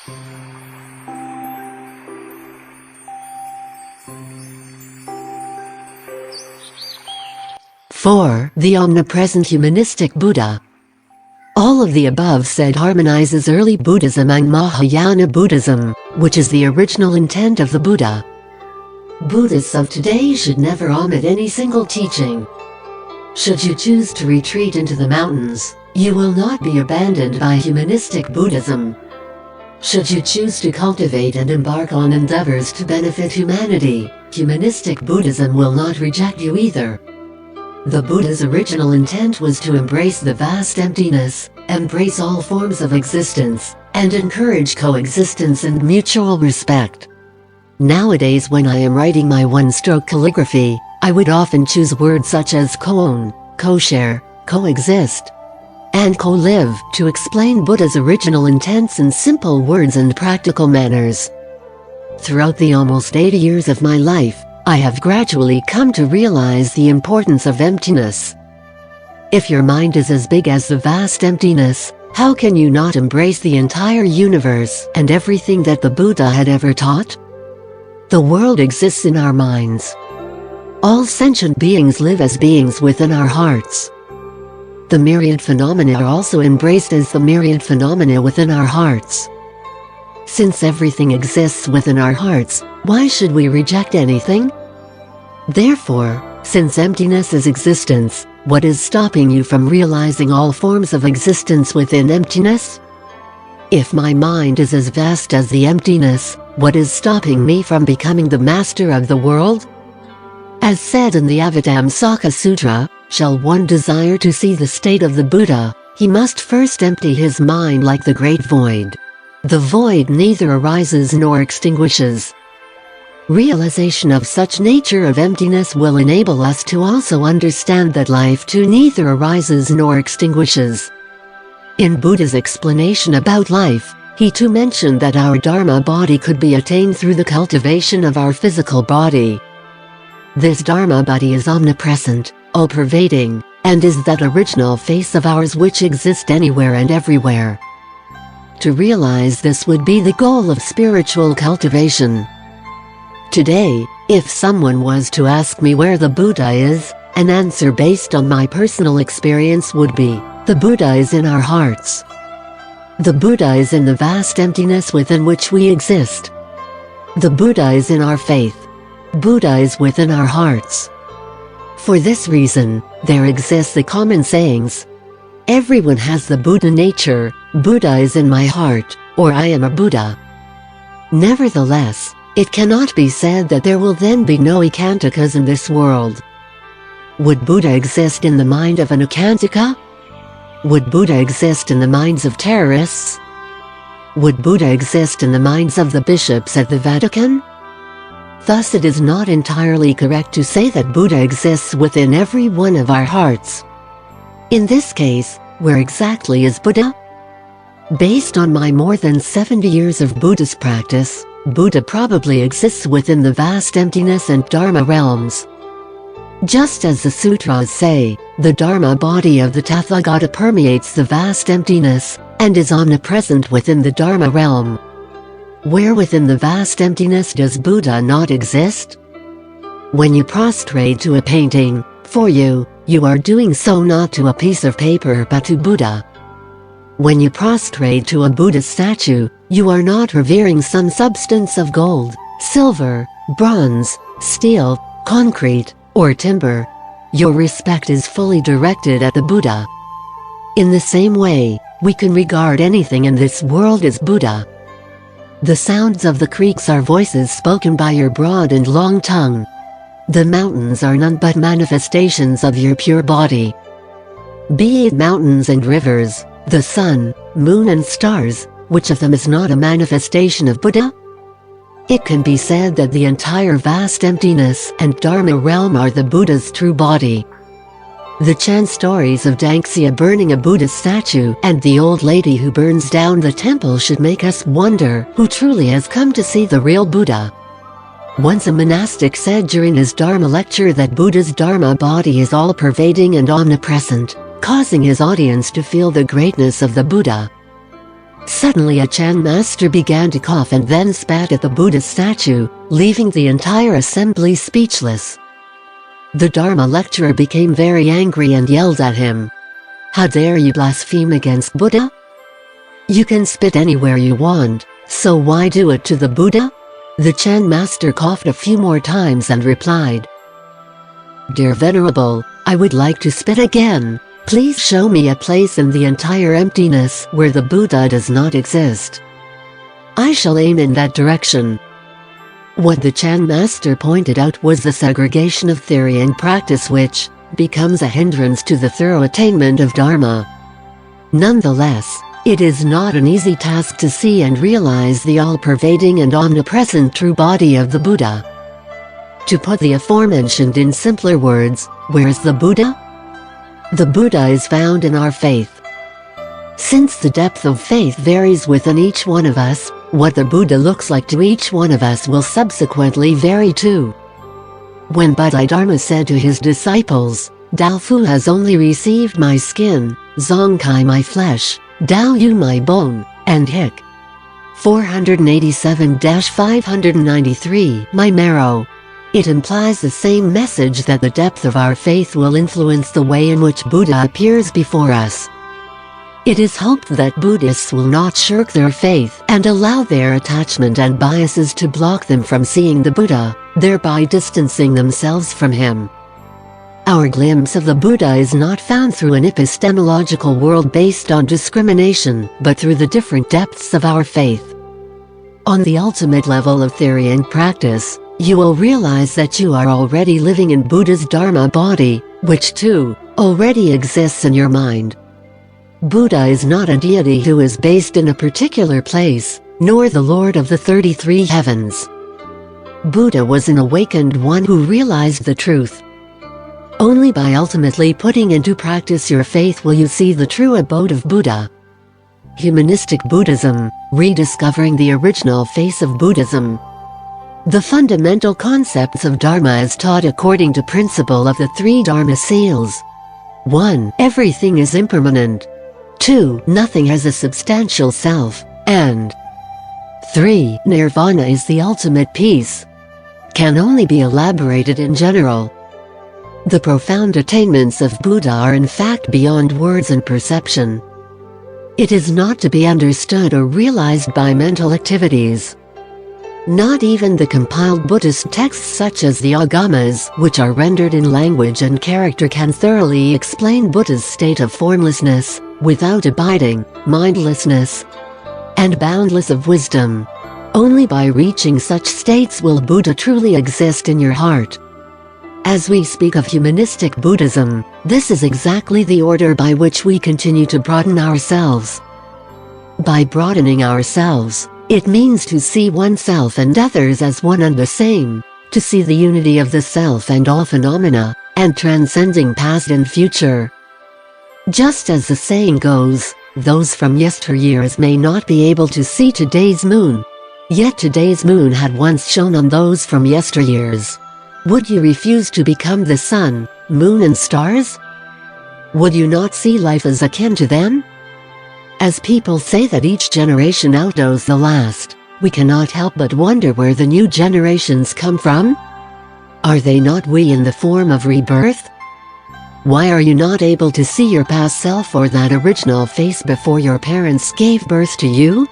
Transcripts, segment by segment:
4. The Omnipresent Humanistic Buddha. All of the above said harmonizes early Buddhism and Mahayana Buddhism, which is the original intent of the Buddha. Buddhists of today should never omit any single teaching. Should you choose to retreat into the mountains, you will not be abandoned by Humanistic Buddhism. Should you choose to cultivate and embark on endeavors to benefit humanity, Humanistic Buddhism will not reject you either. The Buddha's original intent was to embrace the vast emptiness, embrace all forms of existence, and encourage coexistence and mutual respect. Nowadays, when I am writing my one-stroke calligraphy, I would often choose words such as co-own, co-share, coexist, and co-live to explain Buddha's original intents in simple words and practical manners. Throughout the almost 80 years of my life, I have gradually come to realize the importance of emptiness. If your mind is as big as the vast emptiness, how can you not embrace the entire universe and everything that the Buddha had ever taught? The world exists in our minds. All sentient beings live as beings within our hearts. The myriad phenomena are also embraced as the myriad phenomena within our hearts. Since everything exists within our hearts, why should we reject anything? Therefore, since emptiness is existence, what is stopping you from realizing all forms of existence within emptiness? If my mind is as vast as the emptiness, what is stopping me from becoming the master of the world? As said in the Avatamsaka Sutra, shall one desire to see the state of the Buddha, he must first empty his mind like the great void. The void neither arises nor extinguishes. Realization of such nature of emptiness will enable us to also understand that life too neither arises nor extinguishes. In Buddha's explanation about life, he too mentioned that our Dharma body could be attained through the cultivation of our physical body. This Dharma body is omnipresent, all-pervading, and is that original face of ours which exists anywhere and everywhere. To realize this would be the goal of spiritual cultivation. Today, if someone was to ask me where the Buddha is, an answer based on my personal experience would be, the Buddha is in our hearts. The Buddha is in the vast emptiness within which we exist. The Buddha is in our faith. Buddha is within our hearts. For this reason, there exists the common sayings, everyone has the Buddha nature, Buddha is in my heart, or I am a Buddha. Nevertheless, it cannot be said that there will then be no ekantikas in this world. Would Buddha exist in the mind of an ekantika? Would Buddha exist in the minds of terrorists? Would Buddha exist in the minds of the bishops at the Vatican? Thus it is not entirely correct to say that Buddha exists within every one of our hearts. In this case, where exactly is Buddha? Based on my more than 70 years of Buddhist practice, Buddha probably exists within the vast emptiness and Dharma realms. Just as the sutras say, the Dharma body of the Tathagata permeates the vast emptiness, and is omnipresent within the Dharma realm. Where within the vast emptiness does Buddha not exist? When you prostrate to a painting, for you are doing so not to a piece of paper but to Buddha. When you prostrate to a Buddha statue, you are not revering some substance of gold, silver, bronze, steel, concrete, or timber. Your respect is fully directed at the Buddha. In the same way, we can regard anything in this world as Buddha. The sounds of the creeks are voices spoken by your broad and long tongue. The mountains are none but manifestations of your pure body. Be it mountains and rivers, the sun, moon and stars, which of them is not a manifestation of Buddha? It can be said that the entire vast emptiness and Dharma realm are the Buddha's true body. The chant stories of Dangxia burning a Buddha statue and the old lady who burns down the temple should make us wonder who truly has come to see the real Buddha. Once a monastic said during his Dharma lecture that Buddha's Dharma body is all-pervading and omnipresent, causing his audience to feel the greatness of the Buddha. Suddenly a Chan master began to cough and then spat at the Buddha statue, leaving the entire assembly speechless. The Dharma lecturer became very angry and yelled at him. "How dare you blaspheme against Buddha? You can spit anywhere you want, so why do it to the Buddha?" The Chan master coughed a few more times and replied, "Dear Venerable, I would like to spit again. Please show me a place in the entire emptiness where the Buddha does not exist. I shall aim in that direction." What the Chan master pointed out was the segregation of theory and practice, which becomes a hindrance to the thorough attainment of Dharma. Nonetheless, it is not an easy task to see and realize the all-pervading and omnipresent true body of the Buddha. To put the aforementioned in simpler words, where is the Buddha? The Buddha is found in our faith. Since the depth of faith varies within each one of us, what the Buddha looks like to each one of us will subsequently vary too. When Bodhidharma said to his disciples, "Dao Fu has only received my skin, Zong Kai my flesh, Dao Yu my bone," and Hic. 487-593 my marrow, it implies the same message, that the depth of our faith will influence the way in which Buddha appears before us. It is hoped that Buddhists will not shirk their faith and allow their attachment and biases to block them from seeing the Buddha, thereby distancing themselves from him. Our glimpse of the Buddha is not found through an epistemological world based on discrimination, but through the different depths of our faith. On the ultimate level of theory and practice, you will realize that you are already living in Buddha's Dharma body, which too already exists in your mind. Buddha is not a deity who is based in a particular place, nor the Lord of the 33 heavens. Buddha was an awakened one who realized the truth. Only by ultimately putting into practice your faith will you see the true abode of Buddha. Humanistic Buddhism, rediscovering the original face of Buddhism. The fundamental concepts of Dharma as taught according to principle of the three Dharma seals. 1. Everything is impermanent. 2. Nothing has a substantial self, and 3. Nirvana is the ultimate peace. Can only be elaborated in general. The profound attainments of Buddha are in fact beyond words and perception. It is not to be understood or realized by mental activities. Not even the compiled Buddhist texts such as the Agamas, which are rendered in language and character, can thoroughly explain Buddha's state of formlessness, without abiding, mindlessness, and boundless of wisdom. Only by reaching such states will Buddha truly exist in your heart. As we speak of humanistic Buddhism, this is exactly the order by which we continue to broaden ourselves. By broadening ourselves, it means to see oneself and others as one and the same, to see the unity of the self and all phenomena, and transcending past and future. Just as the saying goes, those from yesteryears may not be able to see today's moon. Yet today's moon had once shone on those from yesteryears. Would you refuse to become the sun, moon and stars? Would you not see life as akin to them? As people say that each generation outdoes the last, we cannot help but wonder where the new generations come from. Are they not we in the form of rebirth? Why are you not able to see your past self or that original face before your parents gave birth to you?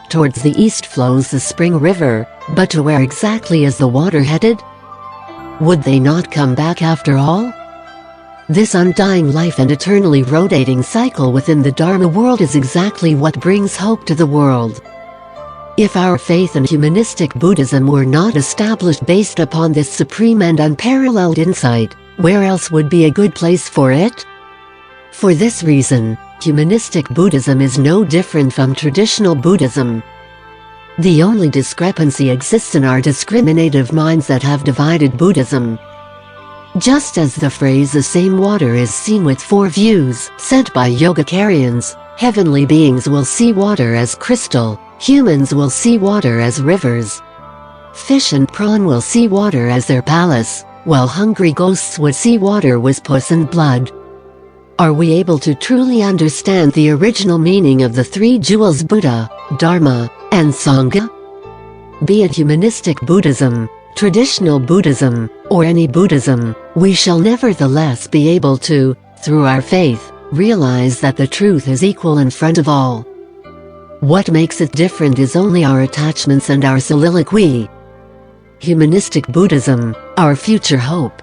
Towards the east flows the spring river, but to where exactly is the water headed? Would they not come back after all? This undying life and eternally rotating cycle within the Dharma world is exactly what brings hope to the world. If our faith in humanistic Buddhism were not established based upon this supreme and unparalleled insight, where else would be a good place for it? For this reason, humanistic Buddhism is no different from traditional Buddhism. The only discrepancy exists in our discriminative minds that have divided Buddhism. Just as the phrase "the same water is seen with four views" said by Yogacaryans, heavenly beings will see water as crystal, humans will see water as rivers. Fish and prawn will see water as their palace, while hungry ghosts would see water with pus and blood. are we able to truly understand the original meaning of the three jewels Buddha, Dharma, and Sangha? Be it humanistic Buddhism, traditional Buddhism, or any Buddhism, we shall nevertheless be able to, through our faith, realize that the truth is equal in front of all. What makes it different is only our attachments and our soliloquy. Humanistic Buddhism, our future hope.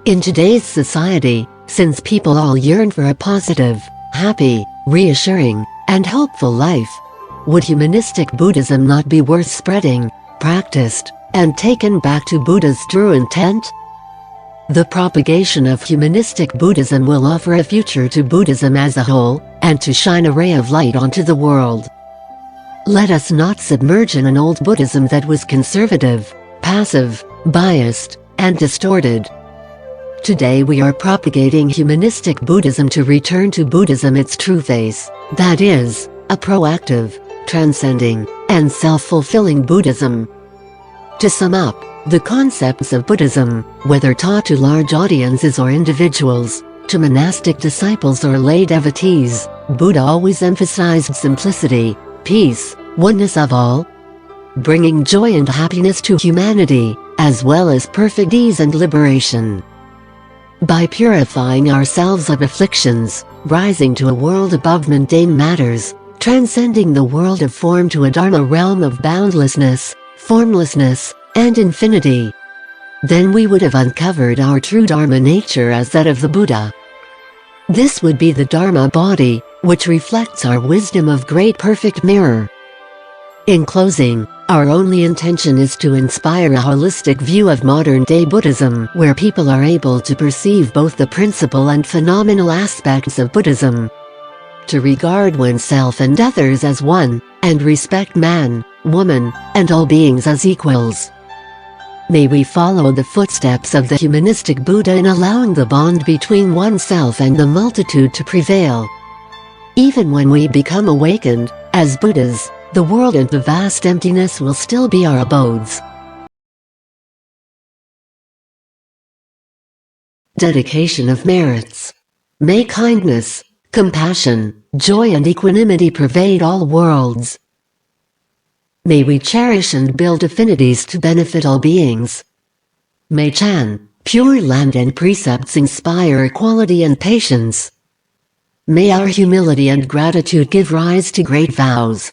In today's society, since people all yearn for a positive, happy, reassuring, and hopeful life, would humanistic Buddhism not be worth spreading, practiced, and taken back to Buddha's true intent? The propagation of humanistic Buddhism will offer a future to Buddhism as a whole, and to shine a ray of light onto the world. Let us not submerge in an old Buddhism that was conservative, passive, biased, and distorted. Today we are propagating humanistic Buddhism to return to Buddhism its true face, that is, a proactive, transcending, and self-fulfilling Buddhism. To sum up, the concepts of Buddhism, whether taught to large audiences or individuals, to monastic disciples or lay devotees, Buddha always emphasized simplicity, peace, oneness of all, bringing joy and happiness to humanity, as well as perfect ease and liberation. By purifying ourselves of afflictions, rising to a world above mundane matters, transcending the world of form to a Dharma realm of boundlessness, formlessness, and infinity, then we would have uncovered our true Dharma nature as that of the Buddha. This would be the Dharma body, which reflects our wisdom of great perfect mirror. In closing, our only intention is to inspire a holistic view of modern-day Buddhism where people are able to perceive both the principal and phenomenal aspects of Buddhism, to regard oneself and others as one, and respect man, woman, and all beings as equals. May we follow the footsteps of the humanistic Buddha in allowing the bond between oneself and the multitude to prevail. Even when we become awakened, as Buddhas, the world and the vast emptiness will still be our abodes. Dedication of merits. May kindness, compassion, joy and equanimity pervade all worlds. May we cherish and build affinities to benefit all beings. May Chan, Pure Land and precepts inspire equality and patience. May our humility and gratitude give rise to great vows.